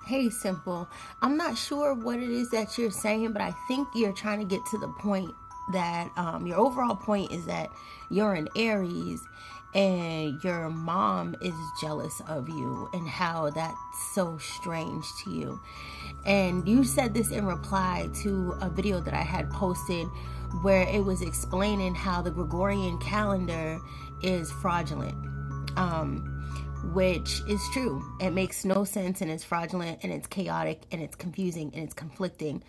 Hey, Simple. I'm not sure what it is that you're saying, but I think you're trying to get to the point that your overall point is that you're an Aries and your mom is jealous of you and how that's so strange to you. And you said this in reply to a video that I had posted where it was explaining how the Gregorian calendar is fraudulent. Which is true. It makes no sense and it's fraudulent and it's chaotic and it's confusing and it's conflicting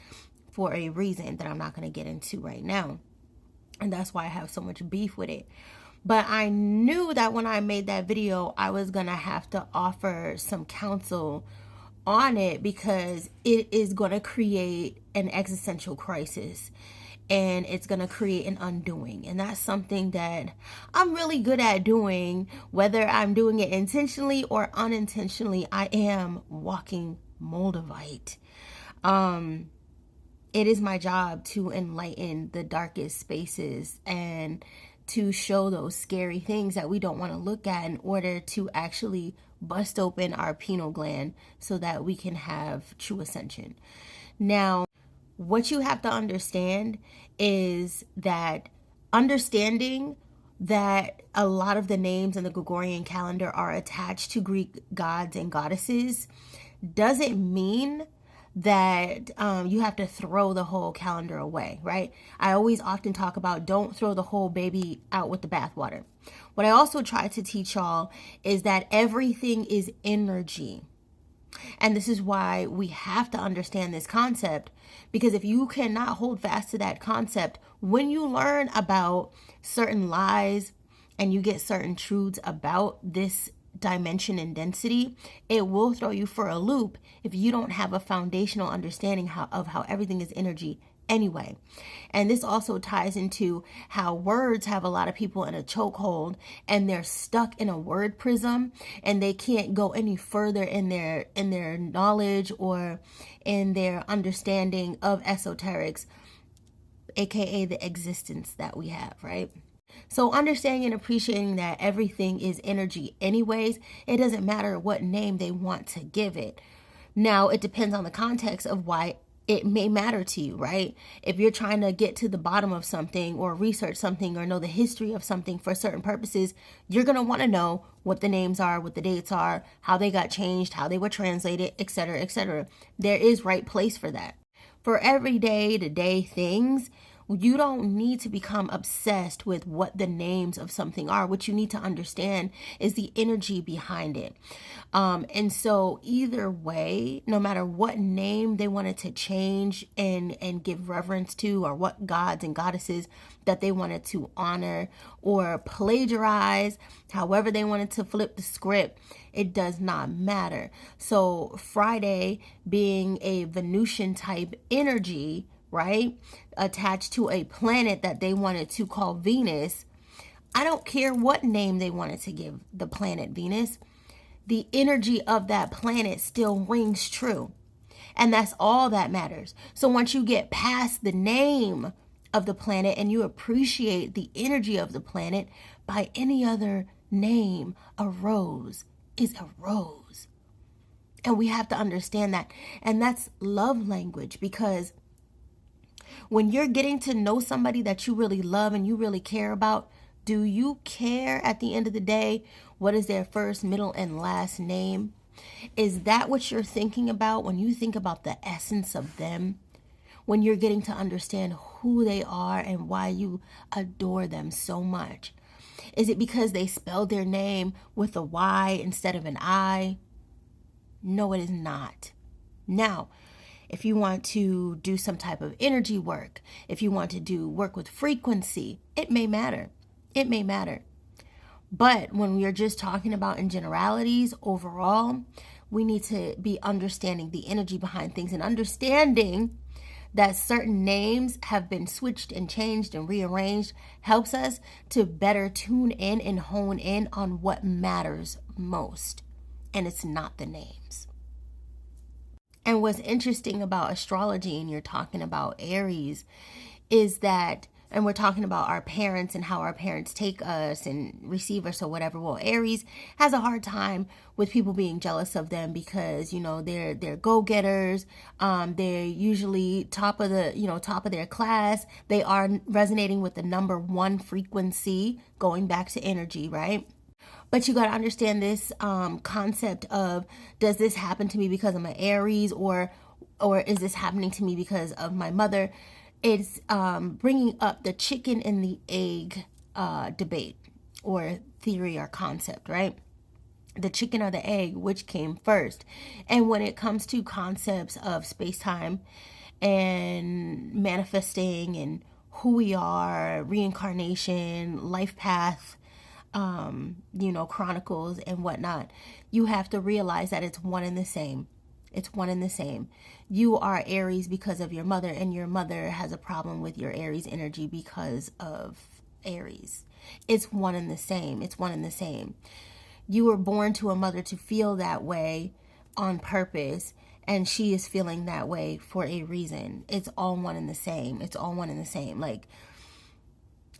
for a reason that I'm not going to get into right now. And that's why I have so much beef with it. But I knew that when I made that video, I was going to have to offer some counsel on it because it is going to create an existential crisis and it's going to create an undoing. And that's something that I'm really good at doing, whether I'm doing it intentionally or unintentionally. I am walking Moldavite. It is my job to enlighten the darkest spaces and to show those scary things that we don't want to look at in order to actually bust open our pineal gland so that we can have true ascension. Now, what you have to understand is that understanding that a lot of the names in the Gregorian calendar are attached to Greek gods and goddesses doesn't mean that you have to throw the whole calendar away, right? I always often talk about don't throw the whole baby out with the bathwater. What I also try to teach y'all is that everything is energy. And this is why we have to understand this concept, because if you cannot hold fast to that concept, when you learn about certain lies and you get certain truths about this dimension and density, it will throw you for a loop if you don't have a foundational understanding of how everything is energy anyway. And this also ties into how words have a lot of people in a chokehold and they're stuck in a word prism and they can't go any further in their knowledge or in their understanding of esoterics, aka the existence that we have, right? So understanding and appreciating that everything is energy anyways, it doesn't matter what name they want to give it. Now, it depends on the context of why it may matter to you, right? If you're trying to get to the bottom of something or research something or know the history of something for certain purposes, you're going to want to know what the names are, what the dates are, how they got changed, how they were translated, etc., etc. There is right place for that. For everyday to day things, you don't need to become obsessed with what the names of something are. What you need to understand is the energy behind it. And so either way, no matter what name they wanted to change and give reverence to, or what gods and goddesses that they wanted to honor or plagiarize, however they wanted to flip the script, it does not matter. So Friday being a Venusian type energy, right, attached to a planet that they wanted to call Venus, I don't care what name they wanted to give the planet Venus, the energy of that planet still rings true. And that's all that matters. So once you get past the name of the planet and you appreciate the energy of the planet, by any other name, a rose is a rose. And we have to understand that. And that's love language, because when you're getting to know somebody that you really love and you really care about, do you care at the end of the day what is their first, middle, and last name? Is that what you're thinking about when you think about the essence of them? When you're getting to understand who they are and why you adore them so much? Is it because they spelled their name with a Y instead of an I? No, it is not. Now, if you want to do some type of energy work, if you want to do work with frequency, it may matter. It may matter. But when we are just talking about in generalities, overall, we need to be understanding the energy behind things and understanding that certain names have been switched and changed and rearranged helps us to better tune in and hone in on what matters most. And it's not the names. And what's interesting about astrology, and you're talking about Aries, is that and we're talking about our parents and how our parents take us and receive us or whatever. Well, Aries has a hard time with people being jealous of them because, you know, they're go-getters. They're usually top of their class. They are resonating with the number one frequency, going back to energy, right? But you got to understand this concept of, does this happen to me because I'm an Aries, or is this happening to me because of my mother? It's bringing up the chicken and the egg debate or theory or concept, right? The chicken or the egg, which came first? And when it comes to concepts of space-time and manifesting and who we are, reincarnation, life path, chronicles and whatnot, you have to realize that it's one and the same. It's one and the same. You are Aries because of your mother, and your mother has a problem with your Aries energy because of Aries. It's one and the same. It's one and the same. You were born to a mother to feel that way on purpose, and she is feeling that way for a reason. It's all one and the same. It's all one and the same. Like,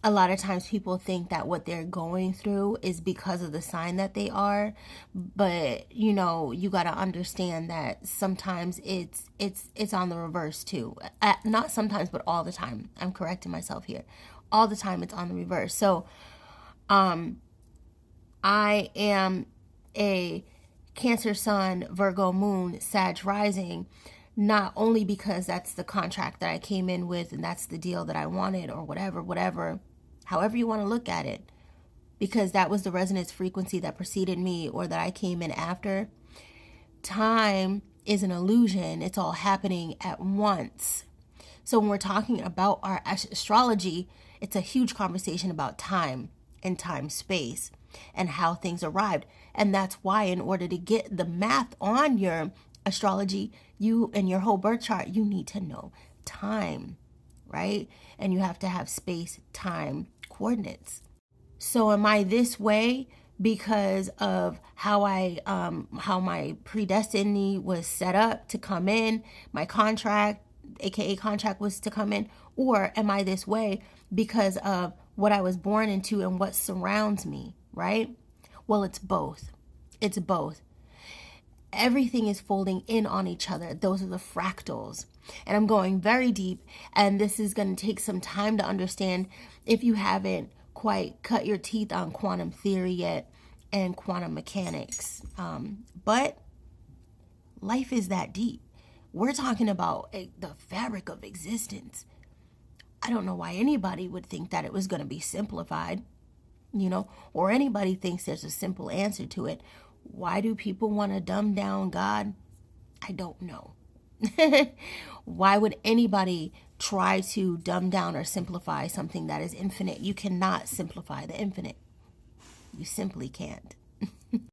a lot of times people think that what they're going through is because of the sign that they are, but you got to understand that sometimes it's on the reverse too. Not sometimes, but all the time. I'm correcting myself here. All the time it's on the reverse. So I am a Cancer sun, Virgo moon, Sag rising, not only because that's the contract that I came in with and that's the deal that I wanted, or whatever, however you want to look at it, because that was the resonance frequency that preceded me or that I came in after. Time is an illusion. It's all happening at once. So when we're talking about our astrology, it's a huge conversation about time and time space and how things arrived. And that's why, in order to get the math on your astrology, you and your whole birth chart, you need to know time, right? And you have to have space, time, coordinates. So am I this way because of how my predestiny was set up to come in, my contract, aka contract, was to come in, or am I this way because of what I was born into and what surrounds me, right? Well, it's both. It's both. Everything is folding in on each other. Those are the fractals. And I'm going very deep, and this is going to take some time to understand if you haven't quite cut your teeth on quantum theory yet and quantum mechanics. But life is that deep. We're talking about the fabric of existence. I don't know why anybody would think that it was going to be simplified, or anybody thinks there's a simple answer to it. Why do people want to dumb down God? I don't know. Why would anybody try to dumb down or simplify something that is infinite? You cannot simplify the infinite. You simply can't.